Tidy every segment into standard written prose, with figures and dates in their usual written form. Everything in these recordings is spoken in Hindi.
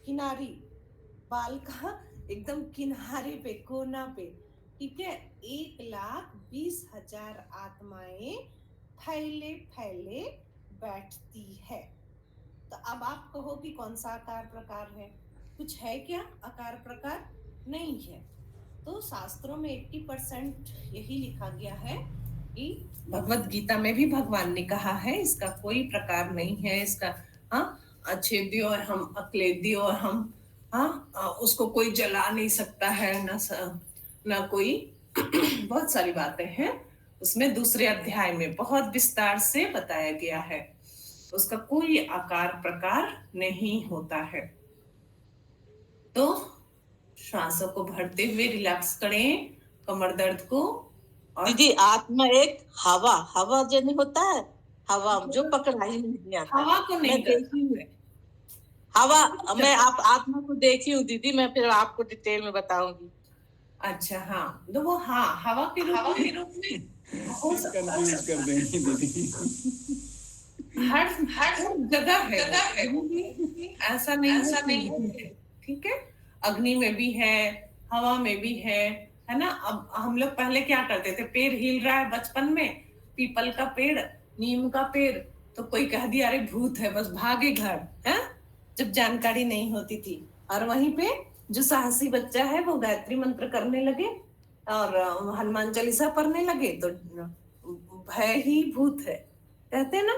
किनारी, बाल का एकदम किनारे पे, कोना पे, ठीक है। 1,20,000 आत्माएं फैले फैले बैठती है। तो अब आप कहो कि कौन सा आकार प्रकार है? कुछ है क्या आकार प्रकार? नहीं है। तो शास्त्रों में 80% यही लिखा गया है कि भगवत गीता में भी भगवान ने कहा है इसका कोई प्रकार नहीं है, इसका हाँ अच्छेद्य और हम अक्लेद्य और हम उसको कोई जला नहीं सकता है ना कोई बहुत सारी बातें हैं उसमें। दूसरे अध्याय में बहुत विस्तार से बताया गया है, उसका कोई आकार प्रकार नहीं होता है। तो श्वासों को भरते हुए रिलैक्स करें कमर दर्द को। और दीदी आत्मा एक हवा हवा जो नहीं होता है, हवा जो पकड़ाई नहीं आता, हवा को नहीं मैं देखी हूँ हवा, मैं आप आत्मा को देखी हूँ दीदी, मैं फिर आपको डिटेल में बताऊंगी। अच्छा हाँ, तो वो हाँ हवा के रूप में हो कंफ्यूज कर देंगी दीदी। हर हर जगह है, ऐसा नहीं है, ठीक है। अग्नि में भी है, हवा में भी है ना। अब हम लोग पहले क्या करते थे, पेड़ हिल रहा है बचपन में, पीपल का पेड़, नीम का पेड़, तो कोई कह दिया अरे भूत है, बस भागे घर है, जब जानकारी नहीं होती थी। और वहीं पे जो साहसी बच्चा है वो गायत्री मंत्र करने लगे और हनुमान चालीसा पढ़ने लगे, तो भय ही भूत है कहते ना।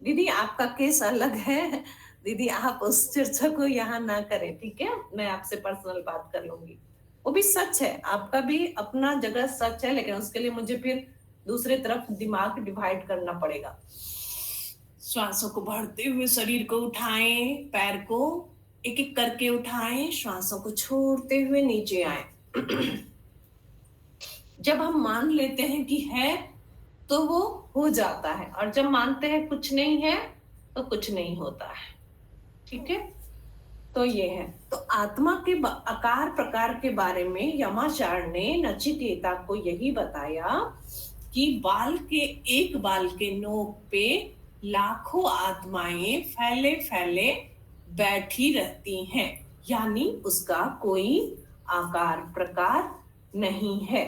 दीदी आपका केस अलग है, दीदी आप उस चर्चा को यहाँ ना करें, ठीक है। मैं आपसे पर्सनल बात कर लूंगी, वो भी सच है, आपका भी अपना जगह सच है, लेकिन उसके लिए मुझे फिर दूसरे तरफ दिमाग डिवाइड करना पड़ेगा। श्वासों को भरते हुए शरीर को उठाएं, पैर को एक एक करके उठाएं, श्वासों को छोड़ते हुए नीचे आए। जब हम मान लेते हैं कि है तो वो हो जाता है, और जब मानते हैं कुछ नहीं है तो कुछ नहीं होता है, ठीक है। तो ये है, तो आत्मा के आकार प्रकार के बारे में यमाचार्य ने नचिकेता को यही बताया कि एक बाल के नोक पे लाखों आत्माएं फैले फैले बैठी रहती हैं, यानी उसका कोई आकार प्रकार नहीं है,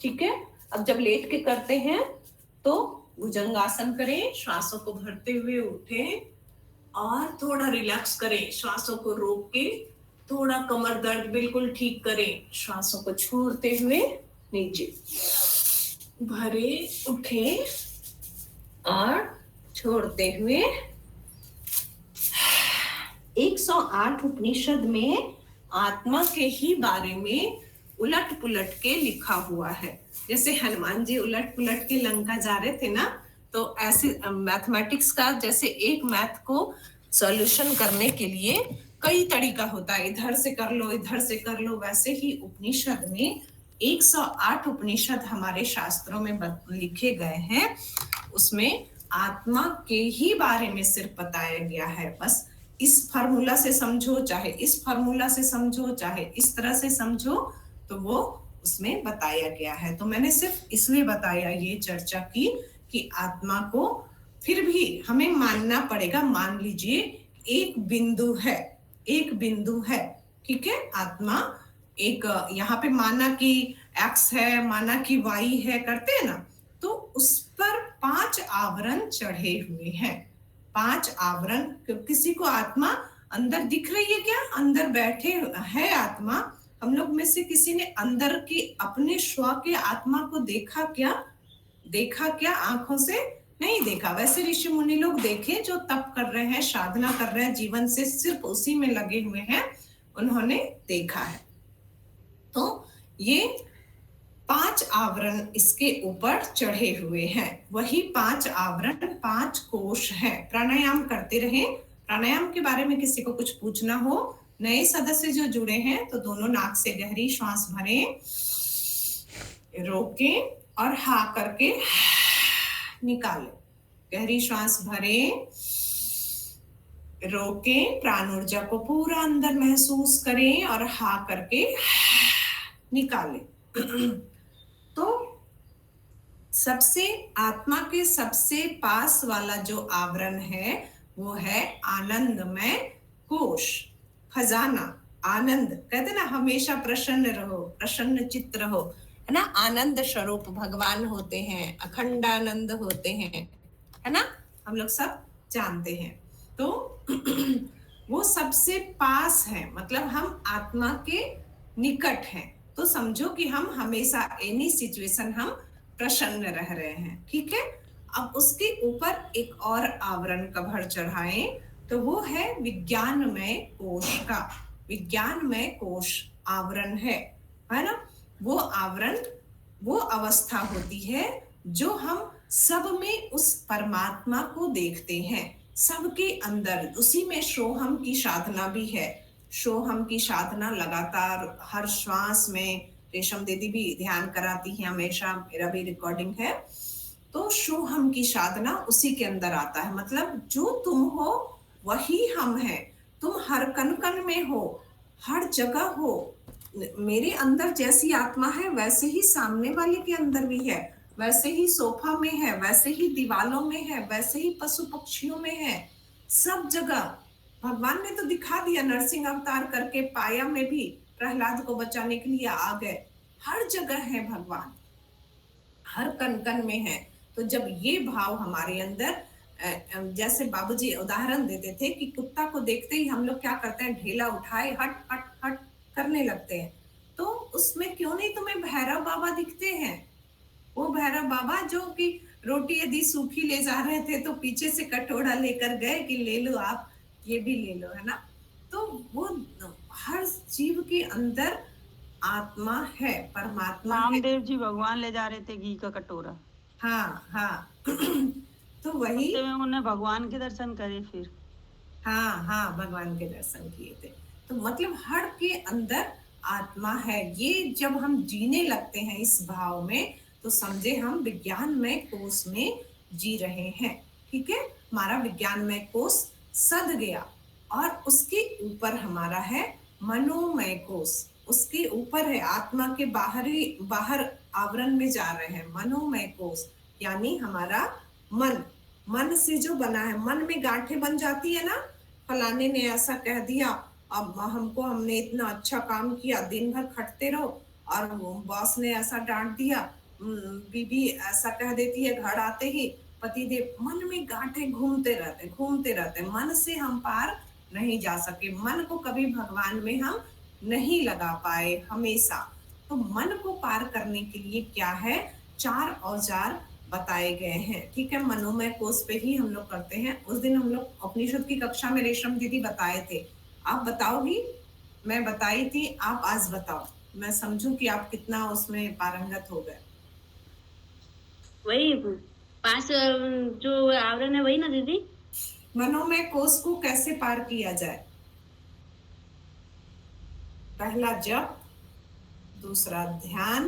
ठीक है। अब जब लेट के करते हैं तो भुजंगासन करें, श्वासों को भरते हुए उठें और थोड़ा रिलैक्स करें, श्वासों को रोक के थोड़ा कमर दर्द बिल्कुल ठीक करें, श्वासों को छोड़ते हुए नीचे भरे, उठे और छोड़ते हुए। 108 उपनिषद में आत्मा के ही बारे में उलट पुलट के लिखा हुआ है। जैसे हनुमान जी उलट पुलट के लंका जा रहे थे ना, तो ऐसे मैथमेटिक्स का जैसे एक मैथ को सॉल्यूशन करने के लिए कई तरीका होता है, इधर से कर लो इधर से कर लो, वैसे ही उपनिषद में 108 उपनिषद हमारे शास्त्रों में लिखे गए हैं, उसमें आत्मा के ही बारे में सिर्फ बताया गया है। बस इस फार्मूला से समझो, चाहे इस फार्मूला से समझो, चाहे इस तरह से समझो, तो वो उसमें बताया गया है। तो मैंने सिर्फ इसलिए बताया, ये चर्चा की कि आत्मा को फिर भी हमें मानना पड़ेगा। मान लीजिए एक बिंदु है, ठीक है। आत्मा एक यहाँ पे माना कि एक्स है, माना कि वाई है, करते हैं ना, तो उस पर 5 आवरण चढ़े हुए हैं। 5 आवरण, किसी को आत्मा अंदर दिख रही है क्या? अंदर बैठे है आत्मा। हम लोग में से किसी ने अंदर की अपने स्व के आत्मा को देखा क्या आंखों से? नहीं देखा। वैसे ऋषि मुनि लोग देखे जो तप कर रहे हैं, साधना कर रहे हैं, जीवन से सिर्फ उसी में लगे हुए हैं, उन्होंने देखा है। तो ये 5 आवरण इसके ऊपर चढ़े हुए हैं। वही 5 आवरण 5 कोश हैं। प्राणायाम करते रहे। प्राणायाम के बारे में किसी को कुछ पूछना हो, नए सदस्य जो जुड़े हैं, तो दोनों नाक से गहरी श्वास भरें, रोकें और हा करके निकालें। गहरी श्वास भरें, रोकें, प्राण ऊर्जा को पूरा अंदर महसूस करें और हा करके निकालें। तो सबसे आत्मा के सबसे पास वाला जो आवरण है वो है आनंदमय कोश। खजाना, आनंद, कहते ना हमेशा प्रसन्न रहो, प्रसन्न चित्त रहो, है ना। आनंद स्वरूप भगवान होते हैं, अखंडानंद होते हैं, है ना, हम लोग सब जानते हैं। तो वो सबसे पास है, मतलब हम आत्मा के निकट हैं। तो समझो कि हम हमेशा एनी सिचुएशन हम प्रसन्न रह रहे हैं, ठीक है। अब उसके ऊपर एक और आवरण कवर चढ़ाएं, तो वो है विज्ञानमय कोश का। विज्ञानमय कोश आवरण है ना। वो आवरण, वो अवस्था होती है जो हम सब में उस परमात्मा को देखते हैं, सबके अंदर। उसी में सोहम की साधना भी है। सोहम की साधना लगातार हर श्वास में, रेशम दीदी भी ध्यान कराती है हमेशा, मेरा भी रिकॉर्डिंग है। तो सोहम की साधना उसी के अंदर आता है, मतलब जो तुम हो वही हम हैं। तुम हर कण कण में हो, हर जगह हो। मेरे अंदर जैसी आत्मा है वैसे ही सामने वाले के अंदर भी है, वैसे ही सोफा में है, वैसे ही दीवालों में है, वैसे ही पशु पक्षियों में है, सब जगह। भगवान ने तो दिखा दिया, नरसिंह अवतार करके पाया में भी प्रहलाद को बचाने के लिए आ गए। हर जगह है भगवान, हर कण कण में है। तो जब ये भाव हमारे अंदर, जैसे बाबूजी उदाहरण देते थे कि कुत्ता को देखते ही हम लोग क्या करते हैं, ढेला उठाए हट हट हट करने लगते हैं। तो उसमें क्यों नहीं तुम्हें भैरव बाबा दिखते हैं? वो भैरव बाबा जो कि रोटी यदि सूखी ले जा रहे थे तो पीछे से कटोरा लेकर गए कि ले लो आप, ये भी ले लो, है ना। तो वो हर जीव के अंदर आत्मा है, परमात्मा है। रामदेव जी भगवान ले जा रहे थे घी का कटोरा। हाँ हाँ तो वही में उन्होंने भगवान के दर्शन करे फिर। हाँ हाँ, भगवान के दर्शन किए थे। तो मतलब हर के अंदर आत्मा है। ये जब हम जीने लगते हैं इस भाव में, तो समझे हम विज्ञानमय कोश में जी रहे हैं, ठीक है। हमारा विज्ञानमय कोश सद गया और उसके ऊपर हमारा है मनोमय कोश। उसके ऊपर है, आत्मा के बाहर आवरण में जा रहे हैं मनोमय कोश, यानी हमारा मन। मन से जो बना है, मन में गांठें बन जाती है ना, फलाने ने ऐसा कह दिया, अब हमने इतना अच्छा काम किया, दिन भर खटते रहो और बॉस ने ऐसा डांट दिया, बीबी ऐसा कह देती है घर आते ही, पतिदेव, मन में गांठें घूमते रहते। मन से हम पार नहीं जा सके, मन को कभी भगवान में हम नहीं लगा पाए हमेशा। तो मन को पार करने के लिए क्या है, 4 औजार बताए गए हैं, ठीक है। मनोमय कोश पे ही हम लोग करते हैं। उस दिन हम लोग उपनिषद की कक्षा में रेशम दीदी बताए थे, आप बताओगी? मैं बताई थी, आप आज बताओ, मैं समझूं कि आप कितना उसमें पारंगत हो गए। वही 5 जो आवरण है वही ना दीदी? मनोमय कोश को कैसे पार किया जाए? पहला जप, दूसरा ध्यान,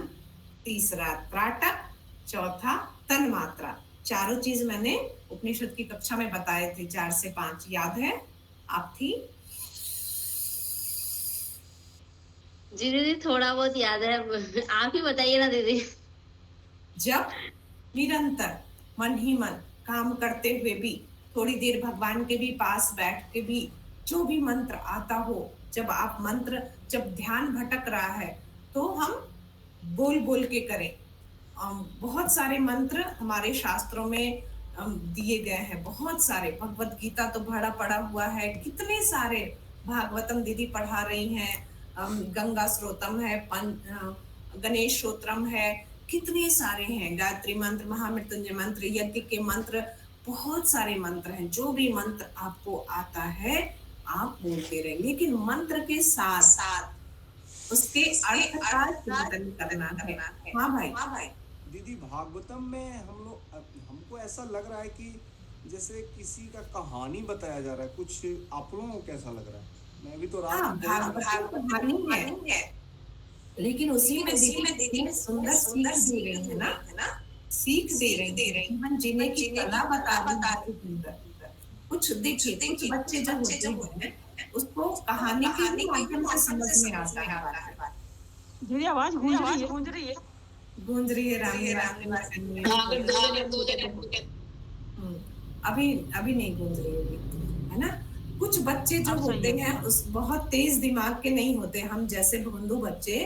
तीसरा त्राटक, चौथा तन मात्रा। चारों चीज मैंने उपनिषद की कक्षा में बताए थे, 4 से 5, याद है? आप थी? जी दीदी थोड़ा बहुत याद है, आप ही बताइए ना दीदी। जब निरंतर मन ही मन काम करते हुए भी, थोड़ी देर भगवान के भी पास बैठ के भी, जो भी मंत्र आता हो, जब ध्यान भटक रहा है तो हम बोल बोल के करें। बहुत सारे मंत्र हमारे शास्त्रों में दिए गए हैं, बहुत सारे। भगवत गीता तो भरा पड़ा हुआ है, कितने सारे। भागवतम दीदी पढ़ा रही हैं, गंगा स्रोतम है, गणेश स्तोत्रम है, कितने सारे हैं। गायत्री मंत्र, महामृत्युंजय मंत्र, यज्ञ के मंत्र, बहुत सारे मंत्र हैं। जो भी मंत्र आपको आता है आप बोलते रहे, लेकिन मंत्र के साथ साथ उसके अर्थ का चिंतन करना है। हाँ भाई। दीदी भागवतम में हमको ऐसा लग रहा है कि जैसे किसी का कहानी बताया जा रहा है, कुछ आप लोगों को कैसा लग रहा है? मैं भी तो कहानी है, लेकिन उसी में दीदी सुंदर सीख दे रही है ना, सीख दे रही है, जीवन जीने की कला बता रही है। कुछ देखिए, कुछ बच्चे जब होते हैं उसको कहानी के माध्यम से समझ में आता है। दीदी आवाज गूंज रही है राम अभी नहीं गूंज रही होगी, है ना। कुछ बच्चे जो अब सही होते है। हैं उस बहुत तेज दिमाग के नहीं होते, हम जैसे भोंदू बच्चे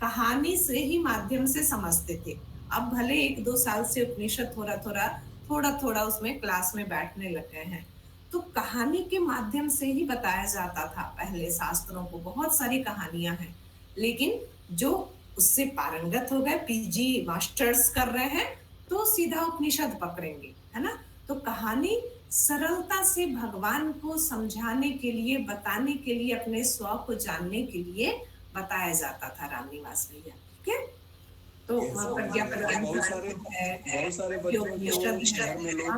कहानी से ही माध्यम से समझते थे। अब भले 1-2 साल से उपनिषद थोड़ा थोड़ा उसमें क्लास में बैठने लग गए हैं, तो कहानी के माध्यम से ही बताया जाता था पहले शास्त्रों को, बहुत सारी कहानियां हैं। लेकिन जो उससे पारंगत हो गए, पीजी मास्टर्स कर रहे हैं, तो सीधा उपनिषद पकड़ेंगे, है ना। तो कहानी सरलता से भगवान को समझाने के लिए, बताने के लिए, अपने स्व को जानने के लिए बताया जाता था रामनिवास भैया, ठीक है। तो ऐसा प्रज्ञा होता है, प्रदान बहुत सारे बच्चों को घर में लोग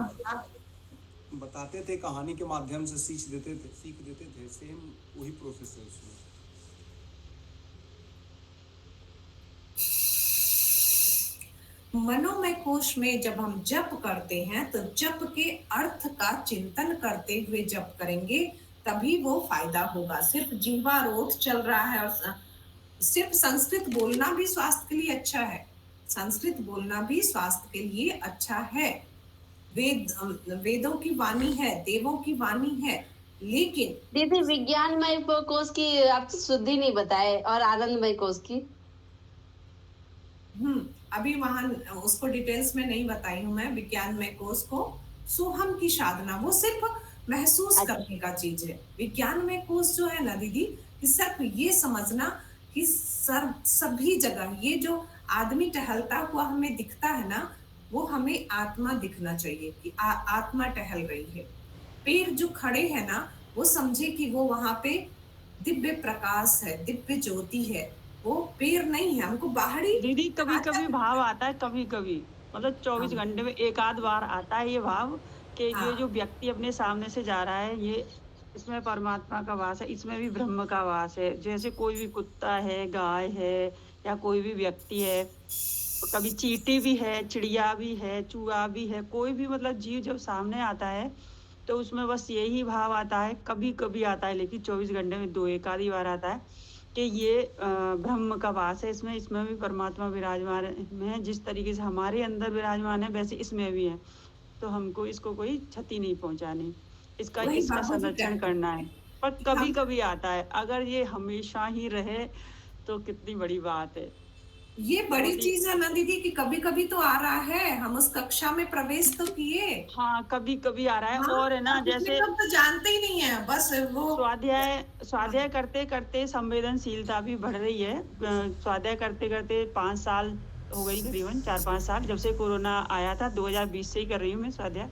बताते थे, कहानी के माध्यम से सीख देते थे। सेम वही प्रोसेस है उसमें। मनोमय कोश में जब हम जप करते हैं तो जप के अर्थ का चिंतन करते हुए जप करेंगे, तभी वो फायदा होगा। सिर्फ जीवा रोध चल रहा है और सिर्फ संस्कृत बोलना भी स्वास्थ्य के लिए अच्छा है, संस्कृत बोलना भी स्वास्थ्य के लिए अच्छा है। वेदों की वाणी है, देवों की वाणी है, लेकिन दीदी विज्ञानमय कोश की आप शुद्धि नहीं बताए और आनंदमय कोश की। अभी वहां उसको डिटेल्स में नहीं बताई हूं मैं, विज्ञान में कोर्स को। सोहम की साधना वो सिर्फ महसूस करने का चीज है। विज्ञान में कोर्स जो है ना दीदी, कि सिर्फ ये समझना कि सभी जगह ये जो आदमी टहलता हुआ हमें दिखता है ना, वो हमें आत्मा दिखना चाहिए कि आत्मा टहल रही है। पैर जो खड़े हैं ना, वो समझे कि वो वहां पे दिव्य प्रकाश है, दिव्य ज्योति है, वो पैर नहीं है। हमको बाहरी दीदी कभी कभी भाव आता है, कभी कभी मतलब 24 हाँ, घंटे में एक आध बार आता है ये भाव कि ये हाँ, जो व्यक्ति अपने सामने से जा रहा है, ये इसमें परमात्मा का वास है, इसमें भी ब्रह्म का वास है। जैसे कोई भी कुत्ता है, गाय है, या कोई भी व्यक्ति है, कभी चींटी भी है, चिड़िया भी है, चूहा भी है, कोई भी मतलब जीव जब सामने आता है तो उसमें बस यही भाव आता है। कभी कभी आता है, लेकिन 24 घंटे में 2-1 बार आता है कि ये ब्रह्म का वास है, इसमें भी परमात्मा विराजमान है। जिस तरीके से हमारे अंदर विराजमान है, वैसे इसमें भी है। तो हमको इसको कोई क्षति नहीं पहुंचानी, इसका संरक्षण करना है। पर कभी कभी आता है, अगर ये हमेशा ही रहे तो कितनी बड़ी बात है। ये बड़ी चीज है ना दीदी, कि कभी कभी तो आ रहा है। हम उस कक्षा में प्रवेश तो किए, हाँ कभी कभी आ रहा है। हाँ, और है ना, जैसे तो जानते ही नहीं है, बस वो स्वाध्याय करते करते संवेदनशीलता भी बढ़ रही है। स्वाध्याय करते करते 5 साल हो गई, करीबन 4-5 साल, जब से कोरोना आया था। 2020 से ही कर रही हूँ मैं स्वाध्याय।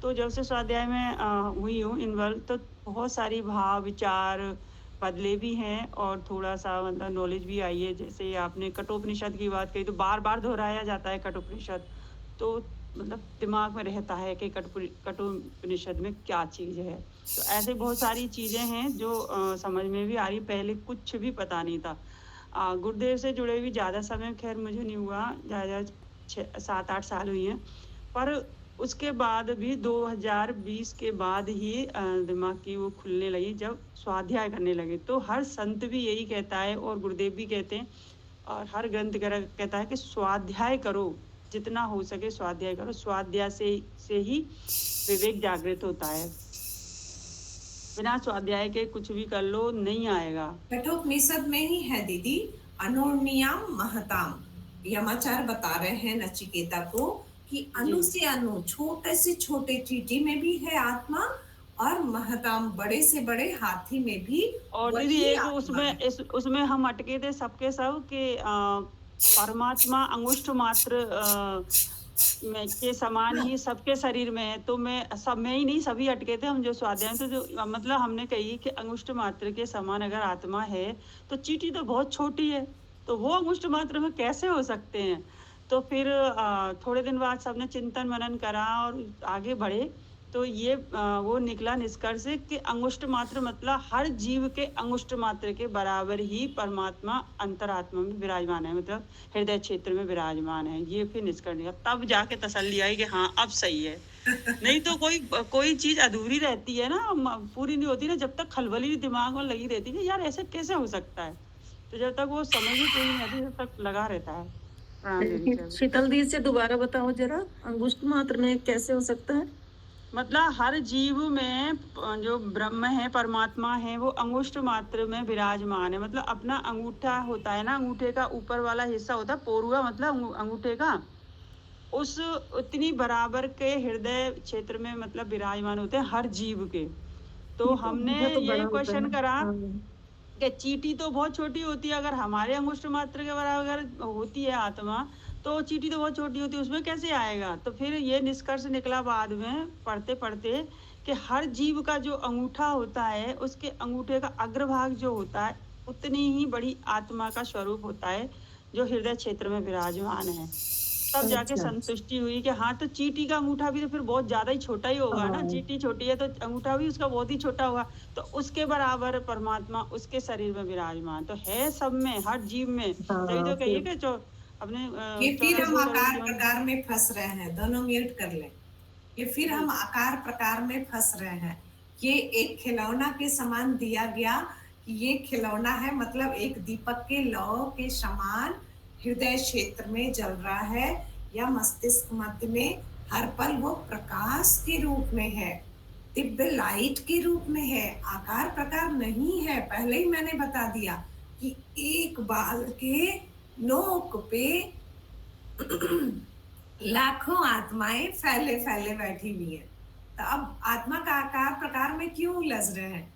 तो जब से स्वाध्याय में हुई हूँ इन्वॉल्व, तो बहुत सारी भाव विचार बदले भी हैं और थोड़ा सा मतलब नॉलेज भी आई है। जैसे आपने कठोपनिषद की बात कही, तो बार बार दोहराया जाता है कठोपनिषद, तो मतलब दिमाग में रहता है कि कठोपनिषद में क्या चीज़ है। तो ऐसे बहुत सारी चीज़ें हैं जो समझ में भी आ रही। पहले कुछ भी पता नहीं था। गुरुदेव से जुड़े भी ज़्यादा समय खैर मुझे नहीं हुआ, ज़्यादा 7-8 साल हुई हैं। पर उसके बाद भी 2020 के बाद ही दिमाग की वो खुलने लगी, जब स्वाध्याय करने लगे। तो हर संत भी यही कहता है और गुरुदेव भी कहते हैं और हर ग्रंथ कहता है कि स्वाध्याय करो, जितना हो सके स्वाध्याय करो। स्वाध्याय से ही विवेक जागृत होता है। बिना स्वाध्याय के कुछ भी कर लो नहीं आएगा। कठोपनिषद में ही है दीदी, अनुर्नियाम महताम। यमाचार्य बता रहे हैं नचिकेता को कि अनु से अनु, छोटे से छोटे चींटी में भी है आत्मा, और महताम बड़े से बड़े हाथी में भी। और दीदी एक उसमें हम अटके थे सबके सब के परमात्मा अंगुष्ठ मात्र के समान ही सबके शरीर में है। तो मैं सब में ही नहीं, सभी अटके थे हम जो स्वाध्याय। तो जो मतलब हमने कही कि अंगुष्ठ मात्र के समान अगर आत्मा है तो चींटी तो बहुत छोटी है, तो वो अंगुष्ठ मात्र में कैसे हो सकते हैं। तो फिर थोड़े दिन बाद सबने चिंतन मनन करा और आगे बढ़े, तो ये वो निकला निष्कर्ष कि अंगुष्ठ मात्र मतलब हर जीव के अंगुष्ठ मात्र के बराबर ही परमात्मा अंतरात्मा में विराजमान है, मतलब हृदय क्षेत्र में विराजमान है। ये फिर निष्कर्ष निकला, तब जाके तसल्ली आई कि हाँ अब सही है। नहीं तो कोई चीज अधूरी रहती है ना, पूरी नहीं होती ना, जब तक खलबली दिमाग में लगी रहती है यार ऐसे कैसे हो सकता है। तो जब तक वो समझ ही पूरी नहीं आती तब तक लगा रहता है। शीतल दी से दोबारा बताओ जरा, अंगुष्ठ मात्र में कैसे हो सकता है। मतलब हर जीव में जो ब्रह्म है, परमात्मा है, वो अंगुष्ठ मात्र में विराजमान है। मतलब अपना अंगूठा होता है ना, अंगूठे का ऊपर वाला हिस्सा होता है पोरुआ, मतलब अंगूठे का, उस उतनी बराबर के हृदय क्षेत्र में मतलब विराजमान होते हैं हर जीव के। तो हमने ये क्वेश्चन करा कि चींटी तो बहुत छोटी होती है, अगर हमारे अंगुष्ठ मात्र के बराबर होती है आत्मा, तो चींटी तो बहुत छोटी होती है, उसमें कैसे आएगा? तो फिर ये निष्कर्ष निकला बाद में पढ़ते पढ़ते कि हर जीव का जो अंगूठा होता है, उसके अंगूठे का अग्रभाग जो होता है, उतनी ही बड़ी आत्मा का स्वरूप होता है जो हृदय क्षेत्र में विराजमान है। तब जाके संतुष्टि हुई कि हाँ, तो चींटी का अंगूठा भी तो फिर बहुत ज्यादा ही छोटा ही होगा ना, चींटी छोटी है तो अंगूठा भी उसका बहुत ही छोटा होगा, तो उसके बराबर परमात्मा उसके शरीर में विराजमान तो है, सब में, हर जीव में। तभी तो कहिए कि जो अपने ये फिर हम आकार प्रकार में फंस रहे हैं, दोनों म्यूट कर लें। ये फिर हम आकार प्रकार में फंस रहे हैं। ये एक खिलौना के समान दिया गया कि ये खिलौना है, मतलब एक दीपक के लौ के समान हृदय क्षेत्र में जल रहा है या मस्तिष्क मध्य में, हर पल वो प्रकाश के रूप में है, दिव्य लाइट के रूप में है, आकार प्रकार नहीं है। पहले ही मैंने बता दिया कि एक बाल के नोक पे लाखों आत्माएं फैले फैले बैठी हुई है। तो अब आत्मा का आकार प्रकार में क्यों उलझ रहे हैं?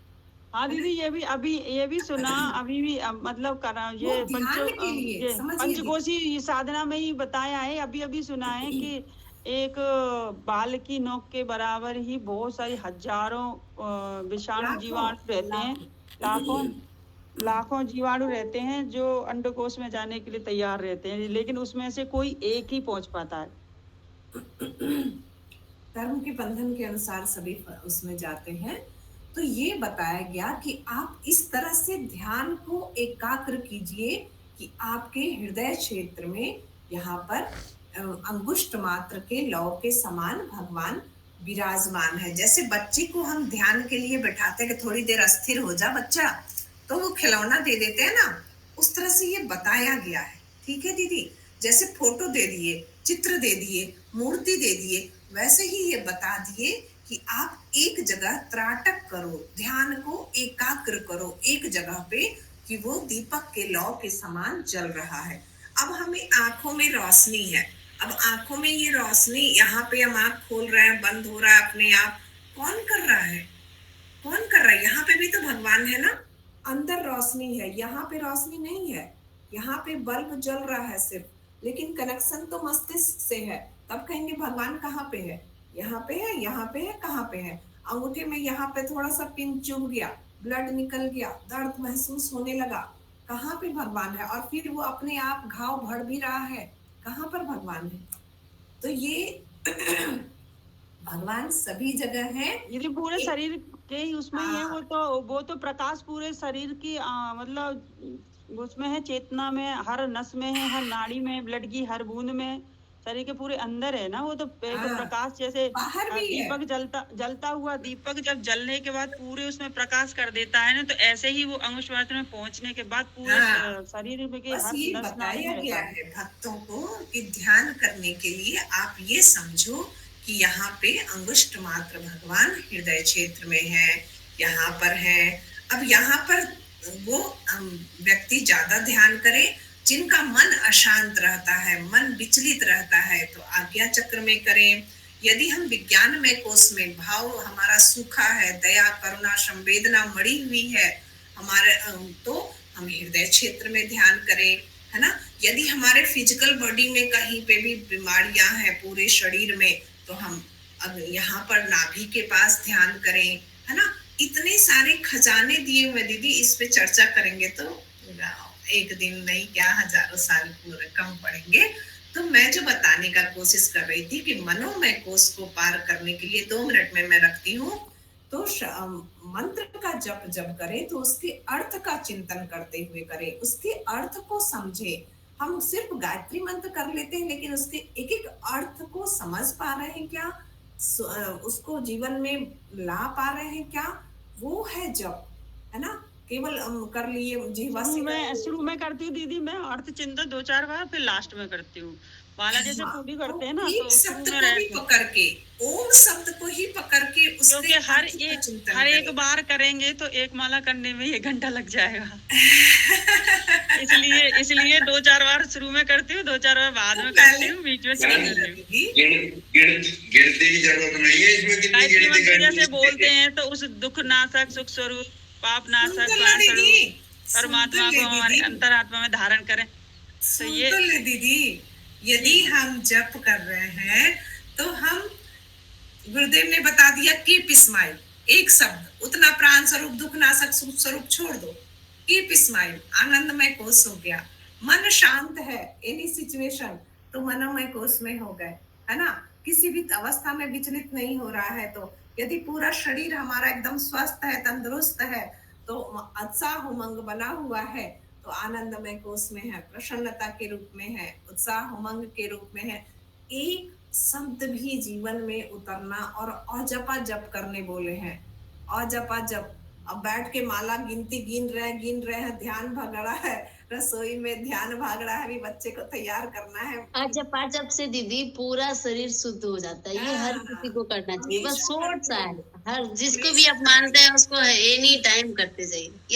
हाँ दीदी, ये भी सुना अभी भी, मतलब करा ये पंचकोशी साधना में ही बताया है, अभी सुना है कि एक बाल की नोक के बराबर ही बहुत सारी हजारों विषाणु जीवाणु रहते हैं, लाखों जीवाणु रहते हैं जो अंडकोश में जाने के लिए तैयार रहते हैं, लेकिन उसमें से कोई एक ही पहुंच पाता है। कर्म के बंधन के अनुसार सभी उसमें जाते हैं। तो ये बताया गया कि आप इस तरह से ध्यान को एकाग्र कीजिए कि आपके हृदय क्षेत्र में यहाँ पर अंगुष्ठ मात्र के लौ के समान भगवान विराजमान है। जैसे बच्चे को हम ध्यान के लिए बैठाते हैं कि थोड़ी देर अस्थिर हो जा बच्चा, तो वो खिलौना दे देते हैं ना, उस तरह से ये बताया गया है। ठीक है दीदी, जैसे फोटो दे दिए, चित्र दे दिए, मूर्ति दे दिए, वैसे ही ये बता दिए कि आप एक जगह त्राटक करो, ध्यान को एकाग्र करो एक जगह पे कि वो दीपक के लौ के समान जल रहा है। अब हमें आंखों में रोशनी है, अब आंखों में ये रोशनी, यहाँ पे हम आंख खोल रहे हैं, बंद हो रहा है अपने आप, कौन कर रहा है? कौन कर रहा है? यहाँ पे भी तो भगवान है ना, अंदर रोशनी है, यहाँ पे रोशनी नहीं है, यहाँ पे बल्ब जल रहा है सिर्फ, लेकिन कनेक्शन तो मस्तिष्क से है। तब कहेंगे भगवान कहाँ पे है? यहाँ पे है, यहाँ पे है, कहाँ पे है? अंगूठे में यहाँ पे थोड़ा सा पिन चुभ गया, ब्लड निकल गया, दर्द महसूस होने लगा, कहाँ पे भगवान है? और फिर वो अपने आप घाव भर भी रहा है, कहाँ पर भगवान है? तो ये भगवान सभी जगह है, ये पूरे शरीर के ही उसमें ही है, वो तो प्रकाश पूरे शरीर की मतलब उसमें है, चेतना में, हर नस में है, हर नाड़ी में, ब्लड की हर बूंद में, शरीर के पूरे अंदर है ना। वो तो प्रकाश जैसे दीपक जलता हुआ दीपक जब जलने के बाद पूरे उसमें प्रकाश कर देता है ना, तो ऐसे ही वो अंगुष्ठ मात्र में पहुंचने के बाद पूरे शरीर में के हर नस बताया गया है भक्तों को कि ध्यान करने के लिए आप ये समझो कि यहाँ पे अंगुष्ठ मात्र भगवान हृदय क्षेत्र में है, यहाँ पर है। अब यहाँ पर वो व्यक्ति ज्यादा ध्यान करे जिनका मन अशांत रहता है, मन विचलित रहता है, तो आज्ञा चक्र में करें। यदि हम विज्ञान में कोष में भाव हमारा सूखा है, दया करुणा संवेदना मड़ी हुई है हमारे, तो हम हृदय क्षेत्र में ध्यान करें, है ना। यदि हमारे फिजिकल बॉडी में कहीं पे भी बीमारियां हैं पूरे शरीर में, तो हम अब यहाँ पर नाभि के पास ध्यान करें, है ना। इतने सारे खजाने दिए हुए दीदी, इस पे चर्चा करेंगे तो एक दिन नहीं क्या हजारों साल पूरे कम पड़ेंगे। तो मैं जो बताने का कोशिश कर रही थी कि मनोमय कोष को पार करने के लिए 2 मिनट में मैं रखती हूँ, तो मंत्र का जप करें तो उसके अर्थ का चिंतन करते हुए करें, उसके अर्थ को समझे। हम सिर्फ गायत्री मंत्र कर लेते हैं, लेकिन उसके एक एक अर्थ को समझ पा रहे हैं क्या, उसको जीवन में ला पा रहे हैं क्या, वो है जप, है ना। केवल कर लिए जीवा से। शुरू में करती हूँ दीदी, मैं अर्थ चिंतन 2-4 बार, फिर लास्ट में करती हूँ। माला जैसे हाँ, पूरी करते हैं ना, एक तो शुरू शब्द में को ही रहते, पकड़ के, ओम शब्द को ही पकड़ के उसके क्योंकि हर अर्थ का चिंतन एक करें। बार करेंगे तो एक माला करने में 1 घंटा लग जाएगा। इसलिए 2-4 बार शुरू में करती हूँ, 2-4 बार बाद में करती हूँ, बीच में छोड़ देती हूँ। गिनती की जरूरत नहीं है इसमें, कितनी गायत्री गिनती मंत्र करनी जैसे बोलते हैं तो उस दुख नाशक, सुख स्वरूप, पाप नाशक, ज्ञान स्वरूप परमात्मा को हमारे अंतरात्मा में धारण करें। तो ये सुन तो ले दीदी, यदि हम जप कर रहे हैं तो हम, गुरुदेव ने बता दिया कीप स्माइल, एक शब्द, उतना प्राण स्वरूप, दुख नाशक, सुख स्वरूप छोड़ दो, कीप स्माइल, आनंदमय कोश हो गया। मन शांत है, एनी सिचुएशन तो मनोमय कोश में हो गए, है ना। किसी भी अवस्था में विचलित नहीं हो रहा है। तो यदि पूरा शरीर हमारा एकदम स्वस्थ है, तंदुरुस्त है, तो उत्साह उमंग बना हुआ है, तो आनंदमय कोश में है, प्रसन्नता के रूप में है, उत्साह उमंग के रूप में है। एक शब्द भी जीवन में उतरना, और अजपा जप करने बोले हैं, अजपा जप। अब बैठ के माला गिनती गिन रहे हैं, ध्यान भाग रहा है, रसोई में ध्यान भाग रहा है, अभी बच्चे को तैयार करना है। जप से दीदी पूरा शरीर शुद्ध हो जाता है। ये हर किसी को करना चाहिए, बस शॉर्ट सा है, हर जिसको भी आप मानते हैं उसको एनी टाइम करते जाइए। ये